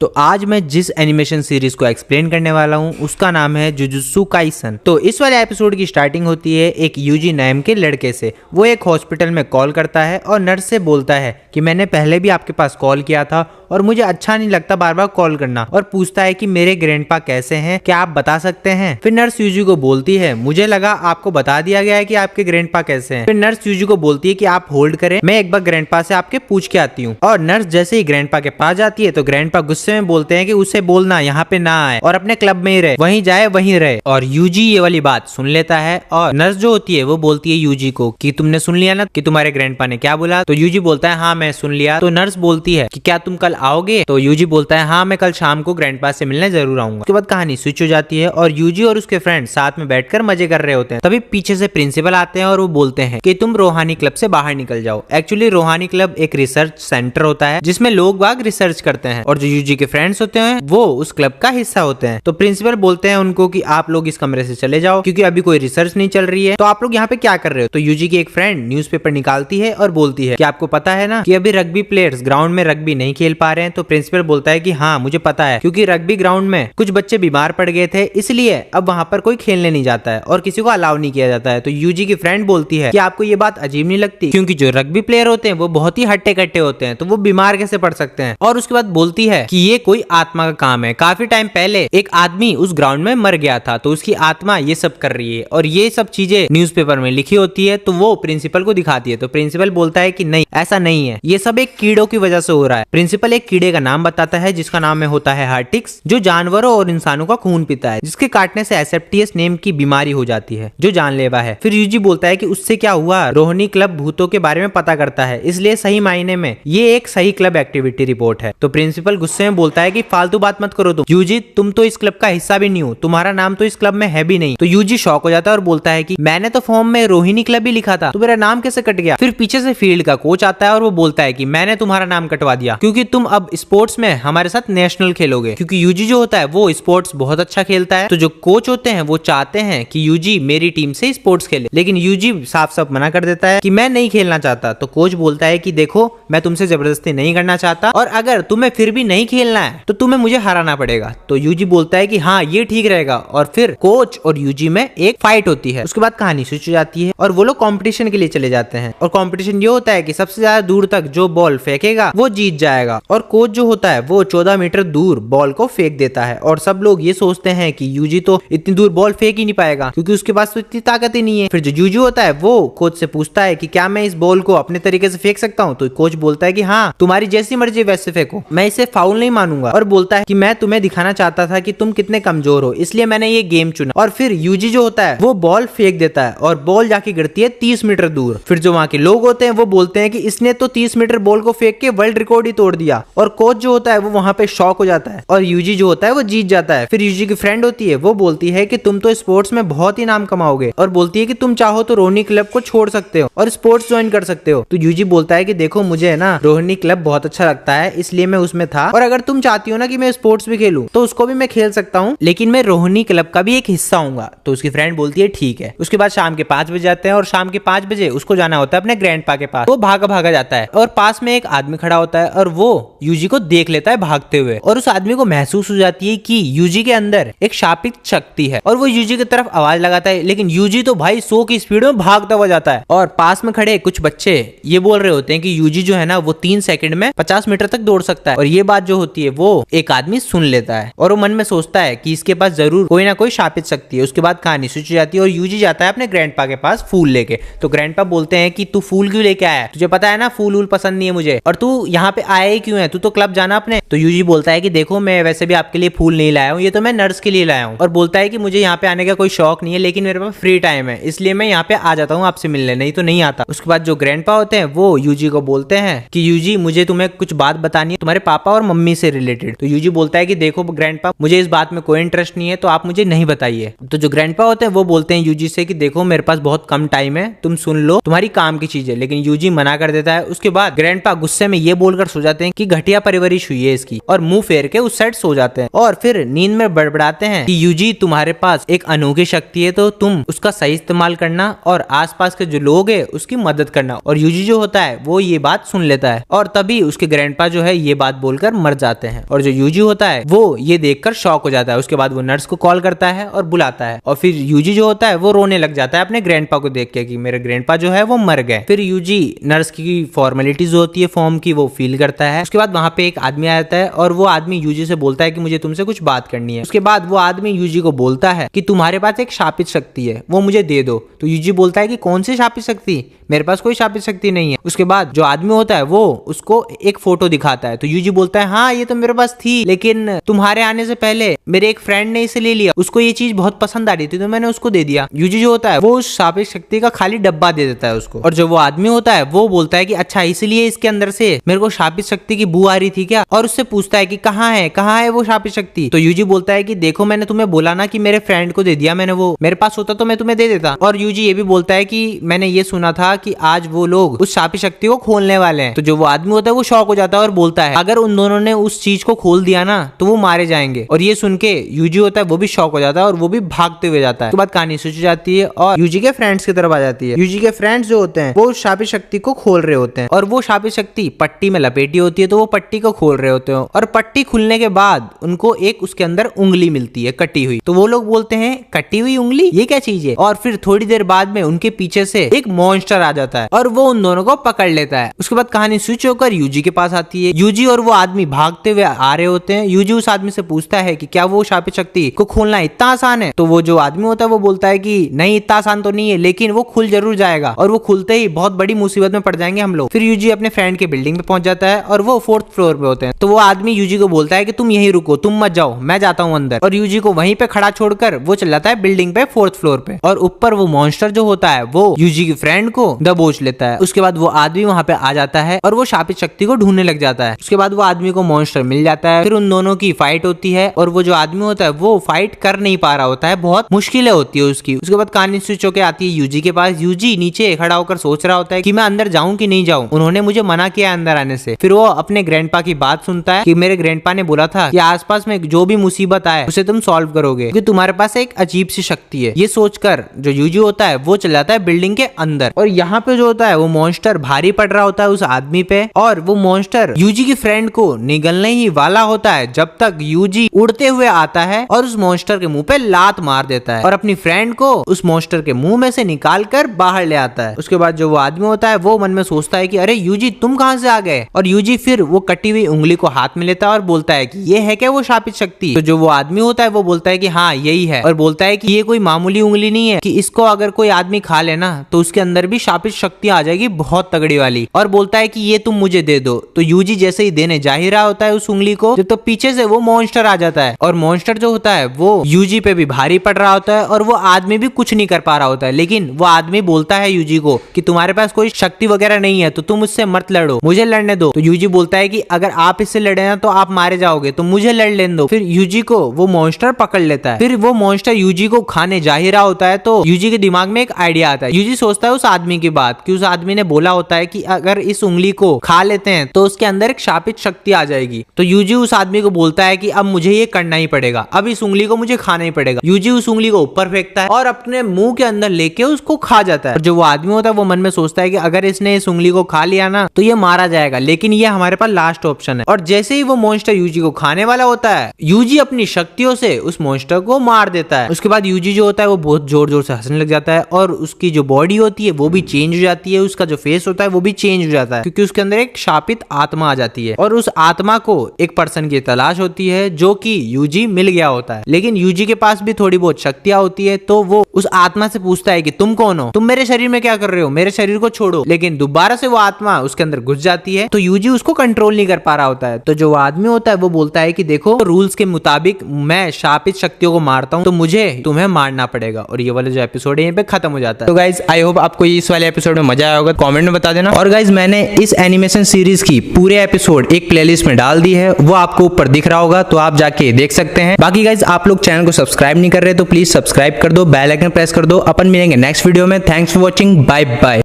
तो आज मैं जिस एनिमेशन सीरीज को एक्सप्लेन करने वाला हूँ उसका नाम है जुजुत्सु काइसन। तो इस वाले एपिसोड की स्टार्टिंग होती है एक यूजी नाम के लड़के से। वो एक हॉस्पिटल में कॉल करता है और नर्स से बोलता है कि मैंने पहले भी आपके पास कॉल किया था और मुझे अच्छा नहीं लगता बार बार कॉल करना, और पूछता है कि मेरे ग्रैंडपा कैसे हैं, क्या आप बता सकते हैं। फिर नर्स यूजी को बोलती है मुझे लगा आपको बता दिया गया है कि आपके ग्रैंडपा कैसे हैं। फिर नर्स यूजी को बोलती है कि आप होल्ड करें, मैं एक बार ग्रैंडपा से आपके पूछ के आती हूँ। और नर्स जैसे ही ग्रैंडपा के पास जाती है तो ग्रैंडपा गुस्से में बोलते हैं कि उसे बोलना यहाँ पे ना आए और अपने क्लब में ही रहे, वहीं जाए वहीं रहे। और यूजी ये वाली बात सुन लेता है और नर्स जो होती है वो बोलती है यूजी को कि तुमने सुन लिया ना कि तुम्हारे ग्रैंडपा ने क्या बोला। तो यूजी बोलता है हाँ मैं सुन लिया। तो नर्स बोलती है कि क्या तुम कल आओगे। तो यूजी बोलता है हाँ मैं कल शाम को ग्रैंडपा से मिलने जरूर आऊंगा। उसके बाद कहानी स्विच हो जाती है और यूजी और उसके फ्रेंड साथ में बैठकर मजे कर रहे होते हैं। तभी पीछे से प्रिंसिपल आते हैं और वो बोलते हैं कि तुम रोहानी क्लब से बाहर निकल जाओ। एक्चुअली रोहानी क्लब एक रिसर्च सेंटर होता है जिसमें लोग बाग रिसर्च करते हैं और जो यूजी के फ्रेंड्स होते हैं वो उस क्लब का हिस्सा होते हैं। तो प्रिंसिपल बोलते हैं उनको कि आप लोग इस कमरे से चले जाओ क्योंकि अभी कोई रिसर्च नहीं चल रही है। तो आप लोग यहाँ पे क्या कर रहे हो। तो यूजी की एक फ्रेंड न्यूज़पेपर निकालती है और बोलती है कि आपको पता है ना कि अभी रग्बी प्लेयर्स ग्राउंड में रग्बी नहीं खेल पा रहे हैं। तो प्रिंसिपल बोलता है कि हाँ मुझे पता है, क्योंकि रग्बी ग्राउंड में कुछ बच्चे बीमार पड़ गए थे इसलिए अब वहां पर कोई खेलने नहीं जाता है और किसी को अलाउ नहीं किया जाता है। तो यूजी की फ्रेंड बोलती है कि आपको ये बात अजीब नहीं लगती, क्योंकि जो रग्बी प्लेयर होते हैं वो बहुत ही हट्टे कट्टे होते हैं तो वो बीमार कैसे पड़ सकते हैं। और उसके बाद बोलती है कि ये कोई आत्मा का काम है, काफी टाइम पहले एक आदमी उस ग्राउंड में मर गया था तो उसकी आत्मा ये सब कर रही है और ये सब चीजें न्यूज़पेपर में लिखी होती है। तो वो प्रिंसिपल को दिखाती है। तो प्रिंसिपल बोलता है कि नहीं ऐसा नहीं है, ये सब एक कीड़ों की वजह से हो रहा है। प्रिंसिपल एक कीड़े का नाम बताता है जिसका नाम में होता है हार्टिक्स, जो जानवरों और इंसानों का खून पीता है, जिसके काटने से एसेप्टियस नेम की बीमारी हो जाती है जो जानलेवा है। फिर यूजी बोलता है कि उससे क्या हुआ, रोहिणी क्लब भूतों के बारे में पता करता है, इसलिए सही मायने में ये एक सही क्लब एक्टिविटी रिपोर्ट है। तो प्रिंसिपल गुस्से में बोलता है कि फालतू बात मत करो तुम यूजी, तुम तो इस क्लब का हिस्सा भी नहीं हो, तुम्हारा नाम तो इस क्लब में है भी नहीं। तो यूजी शॉक हो जाता है और बोलता है कि मैंने तो फॉर्म में रोहिणी क्लब ही लिखा था तो मेरा नाम कैसे कट गया। फिर पीछे से फील्ड का कोच आता है और वो बोलता है कि मैंने तुम्हारा नाम कटवा दिया क्योंकि तुम अब स्पोर्ट्स में हमारे साथ नेशनल खेलोगे, क्योंकि यूजी जो होता है वो स्पोर्ट्स बहुत अच्छा खेलता है। तो जो कोच होते हैं वो चाहते हैं कि यूजी मेरी टीम से स्पोर्ट्स खेले, लेकिन यूजी साफ साफ मना कर देता है कि मैं नहीं खेलना चाहता। तो कोच बोलता है कि देखो मैं तुमसे जबरदस्ती नहीं करना चाहता और अगर तुम्हें फिर भी नहीं खेलना है तो तुम्हें मुझे हराना पड़ेगा। तो यूजी बोलता है कि हाँ ये ठीक रहेगा और फिर कोच और यूजी में एक फाइट होती है। उसके बाद कहानी स्विच हो जाती है और वो लोग कंपटीशन के लिए चले जाते हैं और कंपटीशन ये होता है कि सबसे ज्यादा दूर तक जो बॉल फेंकेगा वो जीत जाएगा। और कोच जो होता है वो 14 मीटर दूर बॉल को फेंक देता है और सब लोग ये सोचते हैं कि यूजी तो इतनी दूर बॉल फेंक ही नहीं पाएगा क्योंकि उसके पास तो इतनी ताकत ही नहीं है। फिर जो यूजी होता है वो कोच से पूछता है कि क्या मैं इस बॉल को अपने तरीके से फेंक सकता हूँ। तो कोच बोलता है कि हाँ तुम्हारी जैसी मर्जी वैसे फेंको, मैं इसे फाउल नहीं मानूंगा। और बोलता है कि मैं तुम्हें दिखाना चाहता था कि तुम कितने कमजोर हो, इसलिए मैंने ये गेम चुना। और फिर यूजी जो होता है वो बॉल फेंक देता है और बॉल जाके गिरती है 30 मीटर दूर। फिर जो वहां के लोग होते हैं वो बोलते हैं कि इसने तो 30 मीटर बॉल को फेंक के वर्ल्ड रिकॉर्ड ही तोड़ दिया। और कोच जो होता है वो वहां पे शॉक हो जाता है और यूजी जो होता है वो जीत जाता है। फिर यूजी की फ्रेंड होती है वो बोलती है कि तुम तो स्पोर्ट्स में बहुत ही नाम कमाओगे और बोलती है कि तुम चाहो तो रोहिणी क्लब को छोड़ सकते हो और स्पोर्ट्स ज्वाइन कर सकते हो। तो यूजी बोलता है कि देखो मुझे ना रोहिणी क्लब बहुत अच्छा लगता है इसलिए मैं उसमें था, और अगर तुम चाहती हो ना कि मैं स्पोर्ट्स भी खेलूं तो उसको भी मैं खेल सकता हूँ, लेकिन मैं रोहिणी क्लब का भी एक हिस्सा हूँगा। तो उसकी फ्रेंड बोलती है ठीक है। उसके बाद शाम के 5 बजे जाते हैं और शाम के 5 बजे उसको जाना होता है अपने ग्रैंडपा के पास। वो भागा भागा जाता है और पास में एक आदमी खड़ा होता है और वो यूजी को देख लेता है भागते हुए और उस आदमी को महसूस हो जाती है कि यूजी के अंदर एक शापित शक्ति है और वो यूजी की तरफ आवाज लगाता है, लेकिन यूजी तो भाई 100 की स्पीड में भागता हुआ जाता है। और पास में खड़े कुछ बच्चे ये बोल रहे होते हैं कि यूजी जो है ना वो 3 सेकंड में 50 मीटर तक दौड़ सकता है। और ये बात जो होती है वो एक आदमी सुन लेता है और वो मन में सोचता है कि इसके पास जरूर कोई ना कोई शापित शक्ति है। उसके बाद कहानी स्विच हो जाती है और यूजी जाता है अपने ग्रैंडपा के पास फूल लेके। तो ग्रैंडपा बोलते हैं कि तू फूल क्यों लेके आया, तुझे पता है ना फूल पसंद नहीं है मुझे, और तू यहाँ पे आया ही क्यों है, तू तो क्लब जाना अपने। तो यूजी बोलता है कि देखो मैं वैसे भी आपके लिए फूल नहीं लाया हूँ, ये तो मैं नर्स के लिए लाया हूँ। और बोलता है कि मुझे यहाँ पे आने का कोई शौक नहीं है लेकिन मेरे पास फ्री टाइम है इसलिए मैं यहाँ पे आ जाता हूँ आपसे मिलने, नहीं तो नहीं आता। उसके बाद जो ग्रैंडपा होते हैं वो यूजी को बोलते हैं कि यूजी मुझे तुम्हें कुछ बात बतानी है तुम्हारे पापा और मम्मी से रिलेटेड। तो यूजी बोलता है कि देखो ग्रैंडपा मुझे इस बात में कोई इंटरेस्ट नहीं है तो आप मुझे नहीं बताइए। तो जो ग्रैंडपा होते हैं वो बोलते हैं यूजी से कि देखो मेरे पास बहुत कम टाइम है, तुम सुन लो तुम्हारी काम की चीज है, लेकिन यूजी मना कर देता है। उसके बाद ग्रैंडपा गुस्से में ये बोलकर सो जाते हैं कि घटिया परवरिश हुई है इसकी, और मुंह फेर के उस साइड सो जाते हैं और फिर नींद में बड़बड़ाते हैं कि यूजी तुम्हारे पास एक अनोखी शक्ति है तो तुम उसका सही इस्तेमाल करना और आसपास के जो लोग हैं उसकी मदद करना। और यूजी जो होता है वो ये बात सुन लेता है और तभी उसके ग्रैंडपा जो है ये बात बोलकर मर जाता है। आते हैं और जो यूजी होता है वो ये देखकर शॉक हो जाता है। उसके बाद वो नर्स को कॉल करता है और बुलाता है और फिर यूजी जो होता है वो रोने लग जाता है अपने ग्रैंडपा को देख के कि मेरे ग्रैंडपा जो है वो मर गए। फिर यूजी नर्स की फॉर्मेलिटीज होती है फॉर्म की वो फील करता है। उसके बाद वहां पे एक आदमी आ जाता है और वो आदमी यूजी से बोलता है कि मुझे तुमसे कुछ बात करनी है। उसके बाद वो आदमी यूजी को बोलता है कि तुम्हारे पास एक शापित शक्ति है, वो मुझे दे दो। तो यूजी बोलता है कि कौन सी शापित शक्ति, मेरे पास कोई शापित शक्ति नहीं है। उसके बाद जो आदमी होता है वो उसको एक फोटो दिखाता है। तो यूजी बोलता है हाँ ये तो मेरे पास थी, लेकिन तुम्हारे आने से पहले मेरे एक फ्रेंड ने इसे ले लिया, उसको ये चीज बहुत पसंद आ रही थी तो मैंने उसको दे दिया। यूजी जो होता है वो उस शापित शक्ति का खाली डब्बा दे देता है उसको। और जो वो आदमी होता है वो बोलता है कि अच्छा इसलिए इसके अंदर से मेरे को शापित शक्ति की बू आ रही थी क्या, और उससे पूछता है कि कहाँ है वो शापित शक्ति। तो यूजी बोलता है कि देखो मैंने तुम्हें बोला ना कि मेरे फ्रेंड को दे दिया मैंने, वो मेरे पास होता तो मैं तुम्हें दे देता। और यूजी ये भी बोलता है कि मैंने ये सुना था कि आज वो लोग उस शापित शक्ति को खोलने वाले हैं। तो जो वो आदमी होता है वो शॉक हो जाता है और बोलता है अगर उन दोनों ने उस चीज को खोल दिया ना तो वो मारे जाएंगे। और ये सुन के यूजी होता है वो भी शॉक हो जाता है और वो भी भागते हुए जाता है। उसके बाद कहानी स्विच जाती है और यूजी के फ्रेंड्स की तरफ आ जाती है। यूजी के फ्रेंड्स जो होते हैं वो उस शापित शक्ति को खोल रहे होते हैं और वो शापित शक्ति पट्टी में लपेटी होती है तो वो पट्टी को खोल रहे होते हैं और पट्टी खुलने के बाद उनको एक उसके अंदर उंगली मिलती है कटी हुई। तो वो लोग बोलते हैं कटी हुई उंगली, ये क्या चीज है। और फिर थोड़ी देर बाद में उनके पीछे से एक मॉन्स्टर आ जाता है और वो उन दोनों को पकड़ लेता है। उसके बाद कहानी स्विच होकर यूजी के पास आती है। यूजी और वो आदमी भागते हुए आ रहे होते हैं। यूजी उस आदमी से पूछता है कि क्या वो शापित शक्ति को खोलना इतना आसान है। तो वो जो आदमी होता है वो बोलता है कि नहीं इतना आसान तो नहीं है, लेकिन वो खुल जरूर जाएगा और वो खुलते ही बहुत बड़ी मुसीबत में पड़ जाएंगे हम लोग। फिर यूजी अपने फ्रेंड के बिल्डिंग पे पहुंच जाता है और वो 4th फ्लोर पे होते हैं। तो वो आदमी यूजी को बोलता है कि तुम यहीं रुको, तुम मत जाओ, मैं जाता हूँ अंदर। और यूजी को वहीं पे खड़ा छोड़कर वो चल जाता है बिल्डिंग पे 4th फ्लोर पे। और ऊपर वो मॉन्स्टर जो होता है वो यूजी की फ्रेंड को दबोच लेता है। उसके बाद वो आदमी वहां पे आ जाता है और वो शापित शक्ति को ढूंढने लग जाता है। उसके बाद वो आदमी को मॉन्स्टर मिल जाता है। फिर उन दोनों की फाइट होती है और वो जो आदमी होता है वो फाइट कर नहीं पा रहा होता है, बहुत मुश्किलें होती है उसकी। उसके बाद कहानी स्विच होकर आती है यूजी के पास। यूजी नीचे खड़ा होकर सोच रहा होता है कि मैं अंदर जाऊं कि नहीं जाऊं, उन्होंने मुझे मना किया अंदर आने से। फिर वो अपने ग्रैंडपा की बात सुनता है कि मेरे ग्रैंडपा ने बोला था कि आसपास में जो भी मुसीबत आए उसे तुम सॉल्व करोगे क्योंकि तुम्हारे पास एक अजीब सी शक्ति है। ये सोचकर जो यूजी होता है वो चला जाता है बिल्डिंग के अंदर। और यहाँ पे जो होता है वो मॉन्स्टर भारी पड़ रहा होता है उस आदमी पे और वो मॉन्स्टर यूजी की फ्रेंड को निगलने ही वाला होता है जब तक यूजी उड़ते हुए आता है और उस मॉन्स्टर के मुंह पे लात मार देता है और अपनी फ्रेंड को उस मॉन्स्टर के मुंह में से निकाल कर बाहर ले आता है। उसके बाद जो वो आदमी होता है वो मन में सोचता है कि अरे यूजी तुम कहां से आ गए। और यूजी फिर वो कटी हुई उंगली को हाथ में लेता है और बोलता है कि ये है क्या वो शापित शक्ति। तो जो वो आदमी होता है वो बोलता है कि हाँ यही है और बोलता है कि ये कोई मामूली उंगली नहीं है, कि इसको अगर कोई आदमी खा लेना तो उसके अंदर भी शापित शक्ति आ जाएगी बहुत तगड़ी वाली। और बोलता है कि ये तुम मुझे दे दो। तो यूजी जैसे ही देने जा ही रहा होता है उस उंगली को, जब तो पीछे से वो मॉन्स्टर आ जाता है और मॉन्स्टर जो होता है वो यूजी पे भी भारी पड़ रहा होता है और वो आदमी भी कुछ नहीं कर पा रहा होता है। लेकिन वो आदमी बोलता है यूजी को कि तुम्हारे पास कोई शक्ति वगैरह नहीं है तो तुम उससे मत लड़ो, मुझे लड़ने दो। तो यूजी बोलता है कि अगर आप इससे लड़े ना तो आप मारे जाओगे, तो मुझे लड़ लेने दो। फिर यूजी को वो मॉन्स्टर पकड़ लेता है। फिर वो मॉन्स्टर यूजी को खाने जा ही रहा होता है तो यूजी के दिमाग में एक आइडिया आता है। यूजी सोचता है उस आदमी की बात कि उस आदमी ने बोला होता है कि अगर इस उंगली को खा लेते हैं तो उसके अंदर एक शापित शक्ति आ जाएगी। तो यूजी उस आदमी को बोलता है कि अब मुझे ये करना ही पड़ेगा, अब इस उंगली को मुझे खाना ही पड़ेगा। यूजी उस उंगली को ऊपर फेंकता है और अपने मुंह के अंदर लेके उसको खा जाता है। और जो वो आदमी होता है वो मन में सोचता है कि अगर इसने इस उंगली को खा लिया ना तो ये मारा जाएगा, लेकिन ये हमारे पास लास्ट ऑप्शन है। और जैसे ही वो मॉन्स्टर यूजी को खाने वाला होता है यूजी अपनी शक्तियों से उस मॉन्स्टर को मार देता है। उसके बाद यूजी जो होता है वो बहुत जोर जोर से हंसने लग जाता है और उसकी जो बॉडी होती है वो भी चेंज हो जाती है, उसका जो फेस होता है वो भी चेंज हो जाता है क्योंकि उसके अंदर एक शापित आत्मा आ जाती है। और उस आत्मा को एक पर्सन की तलाश होती है जो कि यूजी मिल गया होता है, लेकिन यूजी के पास भी थोड़ी बहुत शक्तियां होती है। तो वो उस आत्मा से पूछता है कि तुम कौन हो, तुम मेरे शरीर में क्या कर रहे हो, मेरे शरीर को छोड़ो। लेकिन दोबारा से वो आत्मा उसके अंदर घुस जाती है तो यूजी उसको कंट्रोल नहीं कर पा रहा होता है। तो जो आदमी होता है वो बोलता है कि देखो रूल्स के मुताबिक मैं शापित शक्तियों को मारता हूँ तो मुझे तुम्हें मारना पड़ेगा। और ये वाला जो एपिसोड है यहाँ पे खत्म हो जाता है। तो गाइज आई होप आपको इस वाले एपिसोड में मजा आया होगा, कमेंट में बता देना। और गाइज मैंने इस एनिमेशन सीरीज की पूरे एपिसोड एक प्लेलिस्ट में डाल दी है, वो आपको ऊपर दिख रहा होगा तो आप जाके देख सकते हैं। बाकी गाइज आप लोग चैनल को सब्सक्राइब नहीं कर रहे तो प्लीज सब्सक्राइब कर दो, बेल आइकन प्रेस कर दो। अपन मिलेंगे नेक्स्ट वीडियो में। Thanks for watching, bye bye.